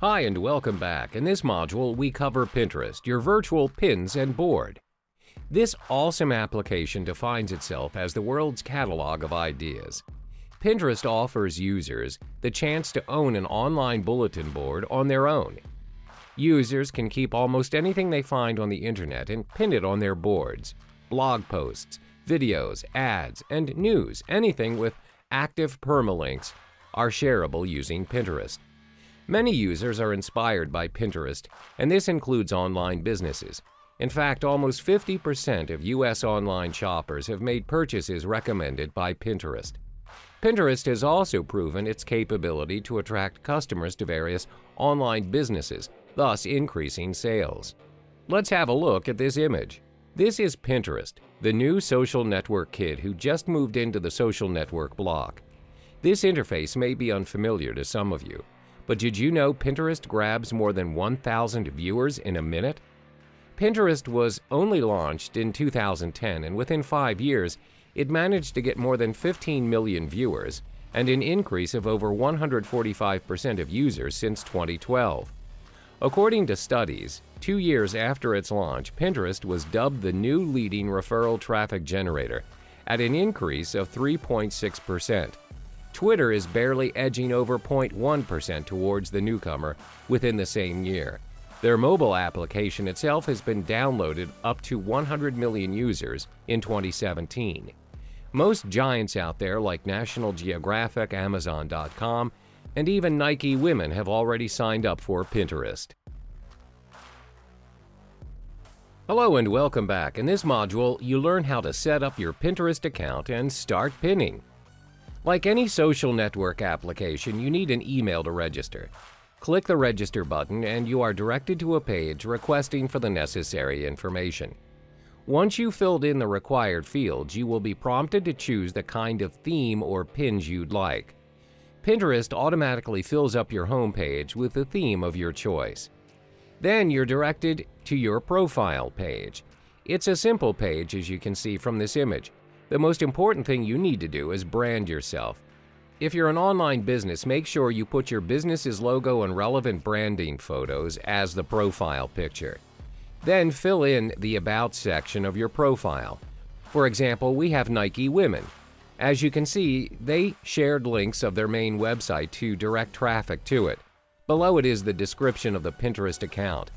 Hi and welcome back. In this module, we cover Pinterest, your virtual pins and board. This awesome application defines itself as the world's catalog of ideas. Pinterest offers users the chance to own an online bulletin board on their own. Users can keep almost anything they find on the internet and pin it on their boards. Blog posts, videos, ads, and news, anything with active permalinks, are shareable using Pinterest. Many users are inspired by Pinterest, and this includes online businesses. In fact, almost 50% of U.S. online shoppers have made purchases recommended by Pinterest. Pinterest has also proven its capability to attract customers to various online businesses, thus increasing sales. Let's have a look at this image. This is Pinterest, the new social network kid who just moved into the social network block. This interface may be unfamiliar to some of you, but did you know Pinterest grabs more than 1,000 viewers in a minute? Pinterest was only launched in 2010, and within 5 years, it managed to get more than 15 million viewers and an increase of over 145% of users since 2012. According to studies, 2 years after its launch, Pinterest was dubbed the new leading referral traffic generator at an increase of 3.6%. Twitter is barely edging over 0.1% towards the newcomer within the same year. Their mobile application itself has been downloaded up to 100 million users in 2017. Most giants out there like National Geographic, Amazon.com, and even Nike Women have already signed up for Pinterest. Hello and welcome back. In this module, you learn how to set up your Pinterest account and start pinning. Like any social network application, you need an email to register. Click the register button and you are directed to a page requesting for the necessary information. Once you've filled in the required fields, you will be prompted to choose the kind of theme or pins you'd like. Pinterest automatically fills up your home page with the theme of your choice. Then you're directed to your profile page. It's a simple page, as you can see from this image. The most important thing you need to do is brand yourself. If you're an online business, make sure you put your business's logo and relevant branding photos as the profile picture. Then fill in the About section of your profile. For example, we have Nike Women. As you can see, they shared links of their main website to direct traffic to it. Below it is the description of the Pinterest account.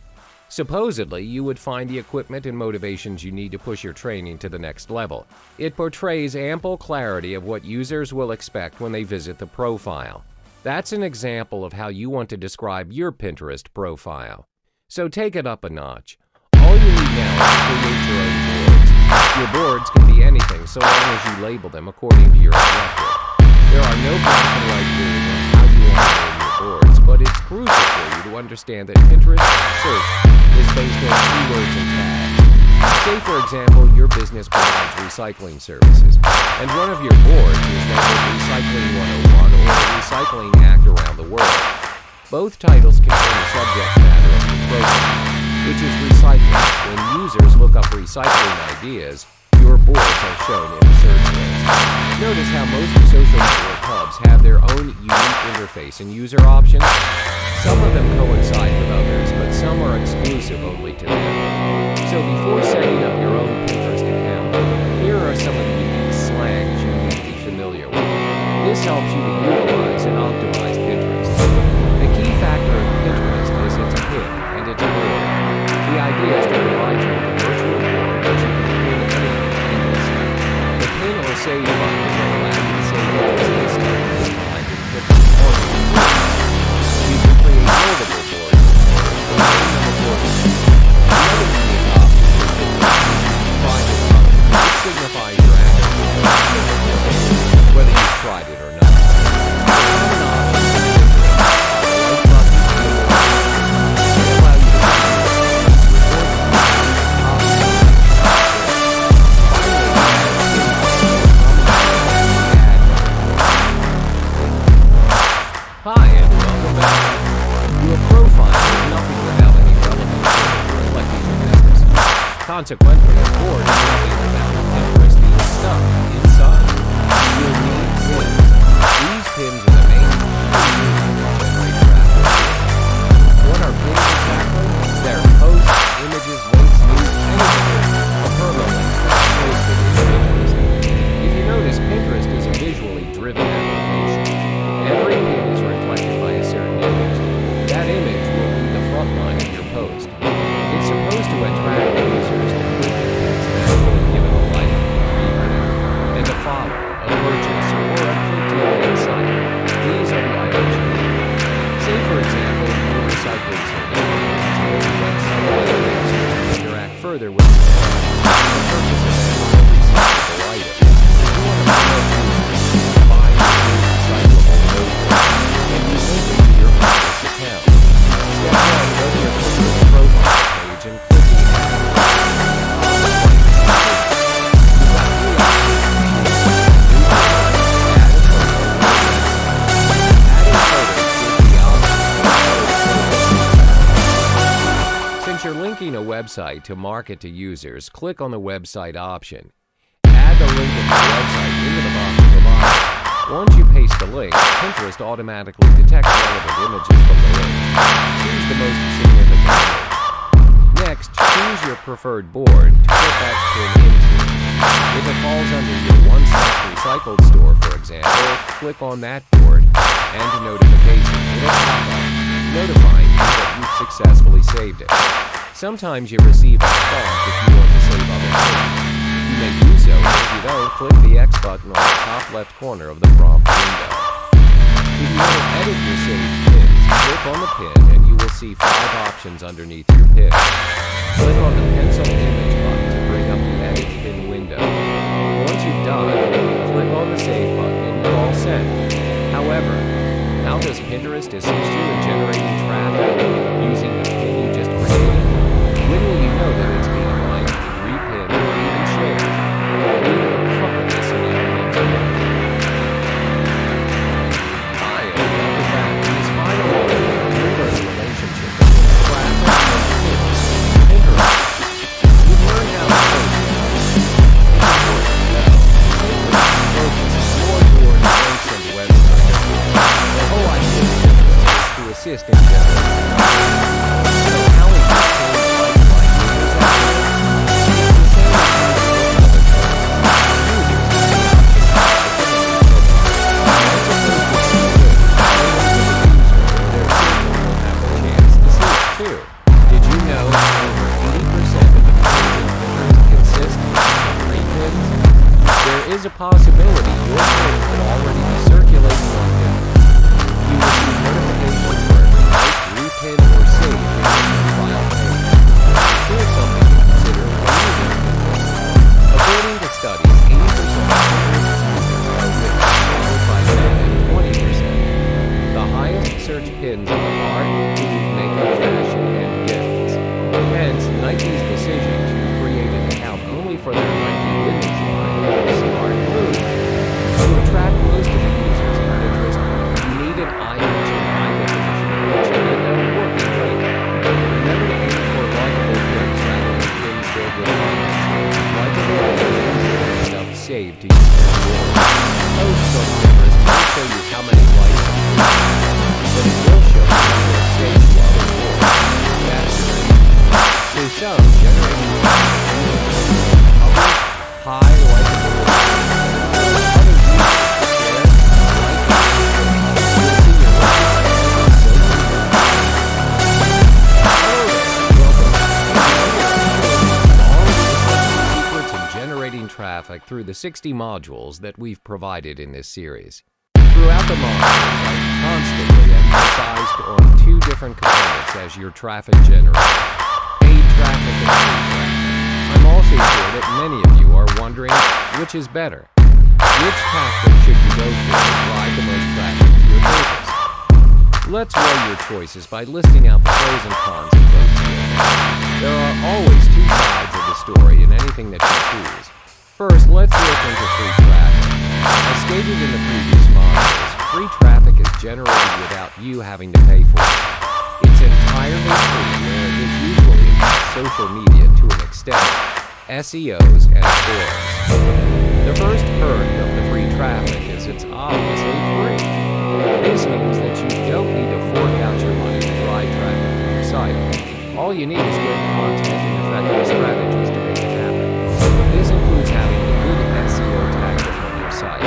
Supposedly, you would find the equipment and motivations you need to push your training to the next level. It portrays ample clarity of what users will expect when they visit the profile. That's an example of how you want to describe your Pinterest profile. So take it up a notch. All you need now is to create your own boards. Your boards can be anything so long as you label them according to your objective. There are no black and white rules on how you want to name your boards, but it's crucial for you to understand that Pinterest search is based on keywords and tags. Say, for example, your business provides recycling services, and one of your boards is labeled Recycling 101 or Recycling Act Around the World. Both titles contain the subject matter of your profile, which is recycling. When users look up recycling ideas, your boards are shown in the search list. Notice how most social network hubs have their own unique interface and user options. Some of them coincide with others, but some are exclusive only to them. So before setting up your own Pinterest account, here are some of the unique slangs you need to be familiar with. This helps you to utilize and optimize Pinterest. The key factor of Pinterest is its pin and its board. The idea is to provide you with a virtual board that you can pin at any time. The pin or save button will allow you to save images instantly behind your Pinterest board. You can create multiple boards or name them accordingly. Another unique option is the find a color, which signifies your action, whether you've tried it or not. Common options in Pinterest are the like button and the like button. They allow you to Hi and welcome back. Your profile is nothing without any relevant data reflecting your business. Consequently, a board is nothing without Pinterest being stuck inside. You'll need pins. These pins are the main reason to generate traffic. further with the purchase of every recyclable item. You want to promote users buying recyclable notebooks and you link it to your Pinterest account. Step 1, go to your Pinterest profile page and click the Since you're linking a website to market to users, click on the website option. Add the link of the website into the box provided. Once you paste the link, Pinterest automatically detects relevant images from the link. Choose the most significant image. Next, choose your preferred board to put that pin into. If it falls under your one-stop recycled store, for example, click on that board and a notification will pop up notifying you that you've successfully saved it. Sometimes you receive a prompt if you want to save other things. You may do so, but if you don't, click the X button on the top left corner of the prompt window. If you want to edit your saved pins, click on the pin and you will see 5 options underneath your pin. Click on the pencil image button to bring up the edit pin window. Once you've done, click on the save button and you're all set. However, how does Pinterest assist you in generating traffic using the pin you just created? When will you know that it's being liked, repinned, or even shared? We will cover this in our next video. Hi, and welcome back. In this final video, we'll learn the relationship between traffic and Pinterest. You've learned how to post. It's important to know Pinterest focuses more toward links and websites. The whole idea of Pinterest is to assist in generating traffic. So how is this tool like users out there? It's the same as using other tools. Users have the option of as opposed to their signal will have the chance to see it too. Did you know that over 80% of the pins in Pinterest consist of repins? There is a possibility your pin could already be circulating on Pinterest. You will see notifications for every like, repin, or save in your profile page. Here's something to consider when using Pinterest. According to studies, 80% of Pinterest users are women, followed by men at 20%. The highest search pins are art, food, makeup, fashion, and gifts. Hence, Nike's decision to create an account only for their Nike women's line was a smart move. To attract most of the users of Pinterest, you need an eye-catching, high-definition image and a working link. Remember to aim for likable pins rather than pins filled with comments. Likable pins will end up saved to use as yours. Posts on Pinterest won't show you how many likes and views you have, but it will show you how you have saved to other boards. That's great. To some, generating traffic using public, high, likable others use it to share, like, you'll see your website so Hello there, welcome back. All the secrets in generating traffic through the 60 modules that we've provided in this series. Throughout the modules, I've constantly emphasized on 2 different components as your traffic generator: paid traffic and free traffic. I'm also sure that many of you are wondering which is better. Which tactic should you go for to drive the most traffic to your pages? Let's weigh your choices by listing out the pros and cons of both channels. There are always 2 sides of the story in anything that you choose. First, let's look into free traffic. As stated in the previous modules, free traffic is generated without you having to pay for it. It's entirely free, where it is usually about social media to an extent, SEOs, and forums. The first perk of the free traffic is it's obviously free. This means that you don't need to fork out your money to drive traffic to your site. All you need is good content and effective strategies to make it happen. This includes having a good SEO tactic on your site.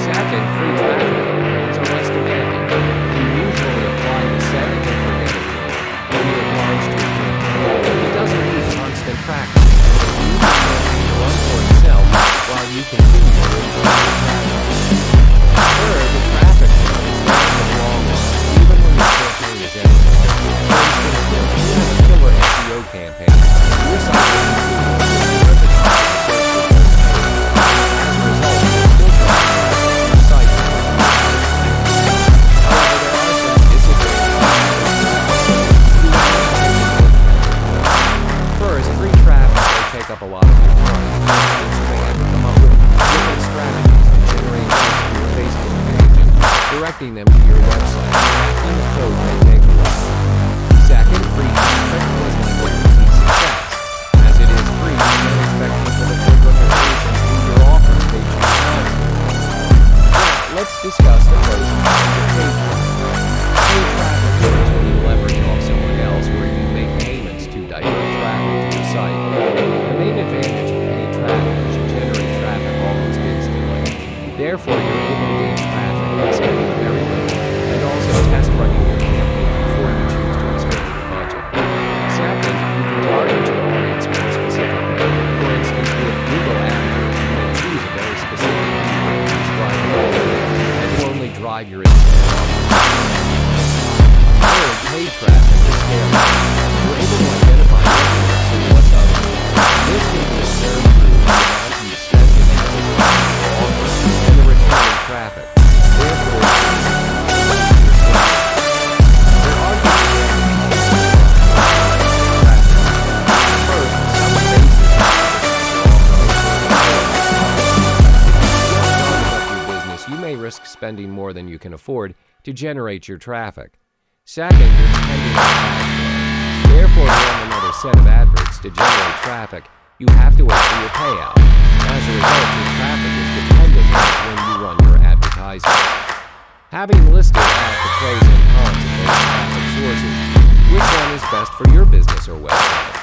Second, free traffic campaigns are less demanding. You usually apply the set it and forget it rule when you're launched your campaign. It doesn't need constant tracking. You can run for itself while you continue to improve your traffic. Third, the traffic channels last in the long run, even when your campaign is ending. For instance, if you have a killer SEO campaign, your site will spending more than you can afford to generate your traffic. Second, you're depending on cash flow. Therefore, to run another set of adverts to generate traffic, you have to wait for your payout. As a result, your traffic is dependent on when you run your advertising. Having listed out the pros and cons of those traffic sources, which one is best for your business or website?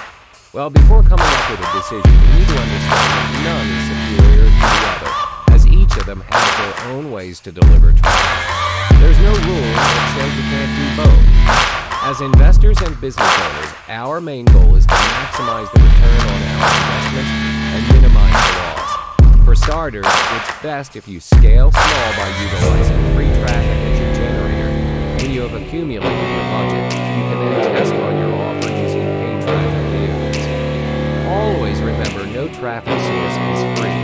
Well, before coming up with a decision, you need to understand that none is superior to the other, as each of them has their own ways to deliver traffic. There's no rule that says you can't do both. As investors and business owners, our main goal is to maximize the return on our investment and minimize the loss. For starters, it's best if you scale small by utilizing free traffic as your generator. When you have accumulated your budget, you can then test on your offer using paid traffic vehicles. Always remember, no traffic source is free,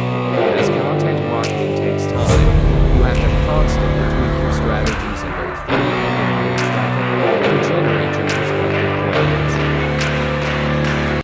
as content marketing